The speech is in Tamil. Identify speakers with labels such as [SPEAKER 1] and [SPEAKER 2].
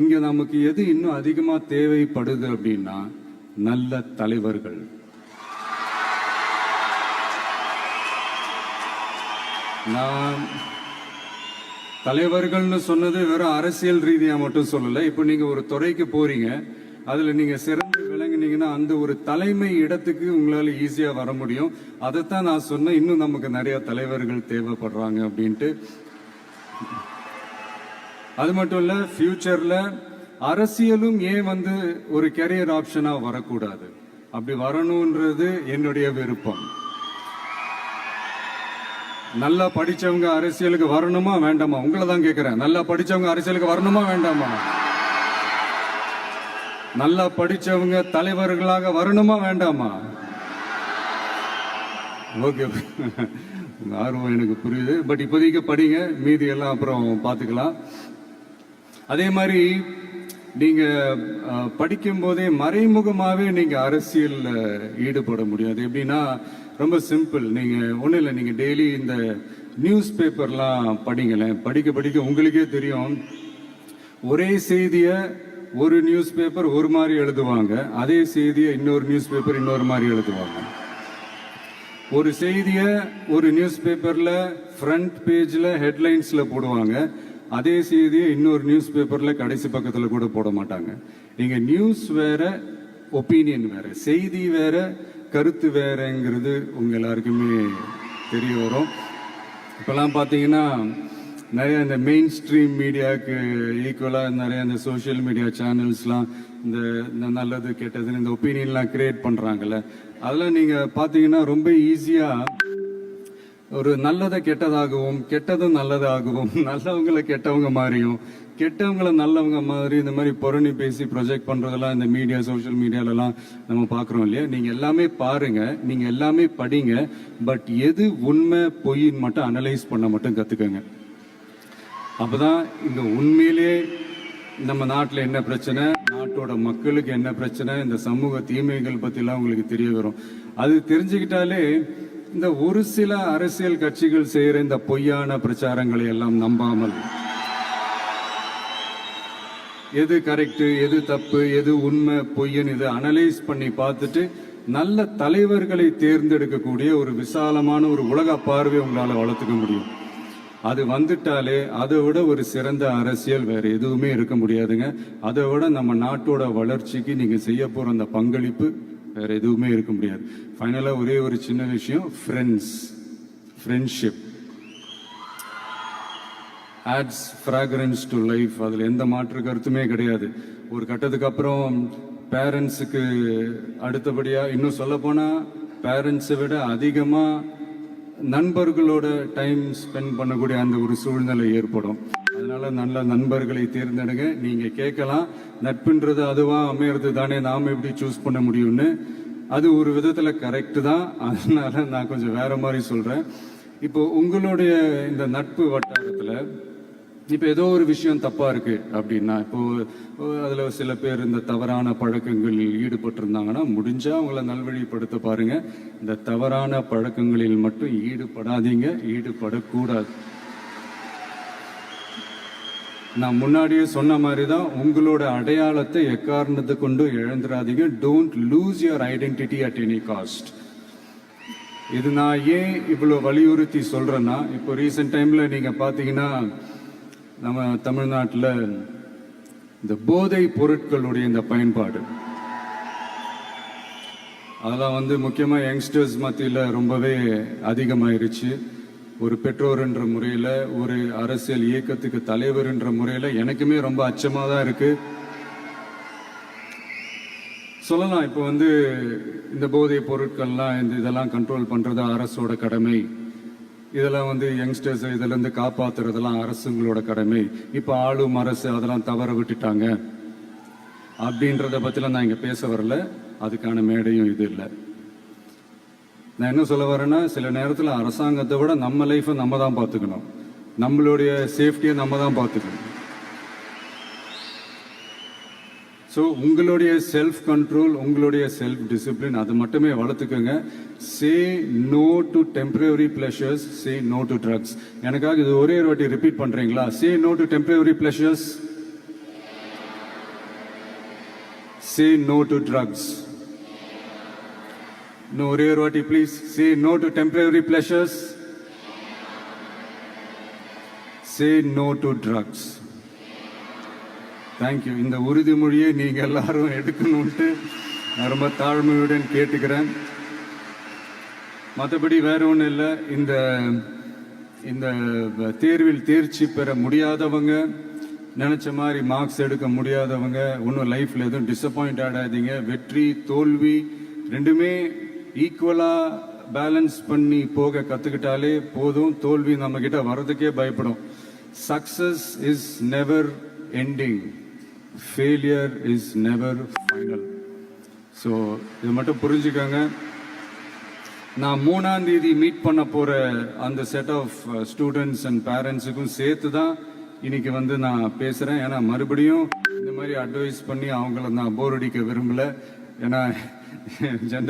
[SPEAKER 1] இங்க நமக்கு எது இன்னும் அதிகமா தேவைப்படுது அப்படின்னா நல்ல தலைவர்கள். நான் தலைவர்கள்னு சொன்னது வெறும் அரசியல் ரீதியா மட்டும் சொல்லல. இப்போ நீங்க ஒரு துறைக்கு போறீங்க, அதுல நீங்க சிறந்து விளங்குனீங்கன்னா அந்த ஒரு தலைமை இடத்துக்கு உங்களால ஈஸியா வர முடியும். அதைத்தான் நான் சொன்னேன், இன்னும் நமக்கு நிறைய தலைவர்கள் தேவைப்படுறாங்க அப்படின்ட்டு. அது மட்டும் இல்ல, ஃபியூச்சர்ல அரசியலும் ஏன் ஒரு கெரியர் ஆப்ஷனா வரக்கூடாது, அப்படி வரணும்ன்றது என்னுடைய விருப்பம். நல்லா படிச்சவங்க அரசியலுக்கு வரணுமா வேண்டாமா? உங்களை தான் கேட்கிறேன். நல்லா படிச்சவங்க அரசியலுக்கு வரணுமா வேண்டாமா? நல்லா படிச்சவங்க தலைவர்களாக வரணுமா வேண்டாமா? ஓகே, ஆர்வம் எனக்கு புரியுது. பட் இப்போதைக்கு படிங்க, மீதி எல்லாம் அப்புறம் பார்த்துக்கலாம். அதே மாதிரி நீங்க படிக்கும் போதே மறைமுகமாவே நீங்க அரசியல் ஈடுபட முடியாது. எப்படின்னா ரொம்ப சிம்பிள். நீங்க ஒன்றும் இல்லை, நீங்க டெய்லி இந்த நியூஸ் பேப்பர்லாம் படிங்களேன். படிக்க படிக்க உங்களுக்கே தெரியும், ஒரே செய்தியை ஒரு நியூஸ் பேப்பர் ஒரு மாதிரி எழுதுவாங்க, அதே செய்தியை இன்னொரு நியூஸ் பேப்பர் இன்னொரு மாதிரி எழுதுவாங்க. ஒரு செய்தியை ஒரு நியூஸ் பேப்பர்ல ஃப்ரண்ட் பேஜ்ல ஹெட்லைன்ஸ்ல போடுவாங்க, அதே செய்தியை இன்னொரு நியூஸ் பேப்பர்ல கடைசி பக்கத்துல கூட போட மாட்டாங்க. நீங்க நியூஸ் வேற, ஒப்பீனியன் வேற, செய்தி வேற, கருத்து வேறங்கிறது உங்க எல்லாருக்குமே தெரிய வரும். இப்பெல்லாம் பார்த்தீங்கன்னா நிறைய இந்த மெயின் ஸ்ட்ரீம் மீடியாவுக்கு ஈக்குவலாக நிறைய இந்த சோஷியல் மீடியா சேனல்ஸ்லாம் இந்த நல்லது கெட்டதுன்னு இந்த ஒப்பீனியன்லாம் கிரியேட் பண்ணுறாங்கல்ல, அதெல்லாம் நீங்கள் பார்த்தீங்கன்னா ரொம்ப ஈஸியாக ஒரு நல்லதை கெட்டதாகவும் கெட்டதும் நல்லதாகவும் நல்லவங்களை கெட்டவங்க மாதிரியும் கெட்டவங்களை நல்லவங்க மாதிரி இந்த மாதிரி புரணி பேசி ப்ரொஜெக்ட் பண்றதெல்லாம் இந்த மீடியா சோஷியல் மீடியாலலாம் நம்ம பார்க்குறோம் இல்லையா. நீங்க எல்லாமே பாருங்க, நீங்க எல்லாமே படிங்க, பட் எது உண்மை பொய்ன்னு மட்டும் அனலைஸ் பண்ண மட்டும் கத்துக்கங்க. அப்பதான் இந்த உண்மையிலேயே நம்ம நாட்டில் என்ன பிரச்சனை, நாட்டோட மக்களுக்கு என்ன பிரச்சனை, இந்த சமூக தீமைகள் பற்றிலாம் உங்களுக்கு தெரிய வரும். அது தெரிஞ்சுக்கிட்டாலே இந்த ஒரு சில அரசியல் கட்சிகள் செய்கிற இந்த பொய்யான பிரச்சாரங்களை எல்லாம் நம்பாமல் எது கரெக்ட், எது தப்பு, எது உண்மை பொய்யன்னு இது அனலைஸ் பண்ணி பார்த்துட்டு நல்ல தலைவர்களை தேர்ந்தெடுக்கக்கூடிய ஒரு விசாலமான ஒரு உலக பார்வை உங்களால் வளர்த்துக்க முடியும். அது வந்துட்டாலே அதை விட ஒரு சிறந்த அரசியல் வேற எதுவுமே இருக்க முடியாதுங்க. அதை விட நம்ம நாட்டோட வளர்ச்சிக்கு நீங்க செய்ய போற அந்த பங்களிப்பு வேற எதுவுமே இருக்க முடியாது. ஃபைனலா ஒரே ஒரு சின்ன விஷயம், friendship adds fragrance to life. அதில் எந்த மாற்று கருத்துமே கிடையாது. ஒரு கட்டத்துக்கு அப்புறம் பேரண்ட்ஸுக்கு அடுத்தபடியாக, இன்னும் சொல்ல போனால் பேரண்ட்ஸை விட அதிகமாக நண்பர்களோட டைம் ஸ்பெண்ட் பண்ணக்கூடிய அந்த ஒரு சூழ்நிலை ஏற்படும். அதனால நல்ல நண்பர்களை தேர்ந்தெடுங்க. நீங்கள் கேட்கலாம், நட்புன்றது அதுவாக அமையிறது தானே, நாம் எப்படி சூஸ் பண்ண முடியும்னு. அது ஒரு விதத்தில் கரெக்டு தான். அதனால நான் கொஞ்சம் வேற மாதிரி சொல்கிறேன். இப்போ உங்களுடைய இந்த நட்பு வட்டாரத்தில் இப்போ ஏதோ ஒரு விஷயம் தப்பா இருக்கு அப்படின்னா, இப்போ அதுல சில பேர் இந்த தவறான பழக்கங்களில் ஈடுபட்டிருந்தாங்கன்னா முடிஞ்சா அவங்கள நல்வழிப்படுத்த பாருங்க. இந்த தவறான பழக்கங்களில் மட்டும் ஈடுபடாதீங்க, ஈடுபடக்கூடாது. நான் முன்னாடியே சொன்ன மாதிரி தான், உங்களோட அடையாளத்தை எக்காரணத்தை கொண்டு இழந்துடாதீங்க. Don't lose your identity at any cost. இது நான் ஏன் இவ்வளோ வலியுறுத்தி சொல்றேன்னா, இப்போ ரீசெண்ட் டைம்ல நீங்க பாத்தீங்கன்னா நம்ம தமிழ்நாட்டில் இந்த போதை பொருட்களுடைய இந்த பயன்பாடு அதெல்லாம் முக்கியமாக யங்ஸ்டர்ஸ் மத்தியில் ரொம்பவே அதிகமாயிருச்சு. ஒரு பெற்றோர் என்ற முறையில், ஒரு அரசியல் இயக்கத்துக்கு தலைவர் என்ற முறையில் எனக்குமே ரொம்ப அச்சமாக தான் இருக்கு. சொல்லலாம், இப்போ இந்த போதை பொருட்கள்லாம் இதெல்லாம் கண்ட்ரோல் பண்ணுறது அரசோட கடமை. இதெல்லாம் யங்ஸ்டர்ஸ் இதிலிருந்து காப்பாற்றுறதெல்லாம் அரசுங்களோட கடமை. இப்போ ஆளும் அரசு அதெல்லாம் தவற விட்டுட்டாங்க அப்படின்றத பற்றிலாம் நான் இங்கே பேச வரல. அதுக்கான மேடையும் இது இல்லை. நான் என்ன சொல்ல வரேன்னா, சில நேரத்தில் அரசாங்கத்தை விட நம்ம லைஃப்பை நம்ம தான் பார்த்துக்கணும், நம்மளுடைய சேஃப்டியை நம்ம தான் பார்த்துக்கணும். ஸோ உங்களுடைய செல்ஃப் கண்ட்ரோல், உங்களுடைய செல்ஃப் டிசிப்ளின் அது மட்டுமே வளர்த்துக்கோங்க. Say no to temporary pleasures, say no to drugs. எனக்காக இது ஒரே ஒரு வாட்டி ரிப்பீட் பண்ணுறீங்களா? Say no to temporary pleasures, Say no to drugs. No, ஒரே ஒரு வாட்டி please. Say no to temporary pleasures. Say no to drugs. Thank you. இந்த உறுதிமொழியை நீங்கள் எல்லாரும் எடுக்கணும்ட்டு நான் ரொம்ப தாழ்மையுடன் கேட்டுக்கிறேன். மற்றபடி வேற ஒன்றும் இல்லை. இந்த தேர்வில் தேர்ச்சி பெற முடியாதவங்க, நினச்ச மாதிரி மார்க்ஸ் எடுக்க முடியாதவங்க, இன்னும் லைஃப்பில் எதுவும் டிசப்பாயிண்ட் ஆகாதீங்க. வெற்றி தோல்வி ரெண்டுமே ஈக்குவலாக பேலன்ஸ் பண்ணி போக கற்றுக்கிட்டாலே போதும். தோல்வி நம்மக்கிட்ட வர்றதுக்கே பயப்படும். Success is never ending, failure is never final. So இது மட்டும் புரிஞ்சுக்கோங்க. நான் 3ஆம் தேதி மீட் பண்ண போகிற அந்த செட் ஆஃப் ஸ்டூடெண்ட்ஸ் அண்ட் பேரண்ட்ஸுக்கும் சேர்த்து தான் இன்னைக்கு வந்து நான் பேசுகிறேன். ஏன்னா மறுபடியும் இந்த மாதிரி அட்வைஸ் பண்ணி அவங்கள நான் போர் அடிக்க விரும்பலை. ஏன்னா ஜென்ரல்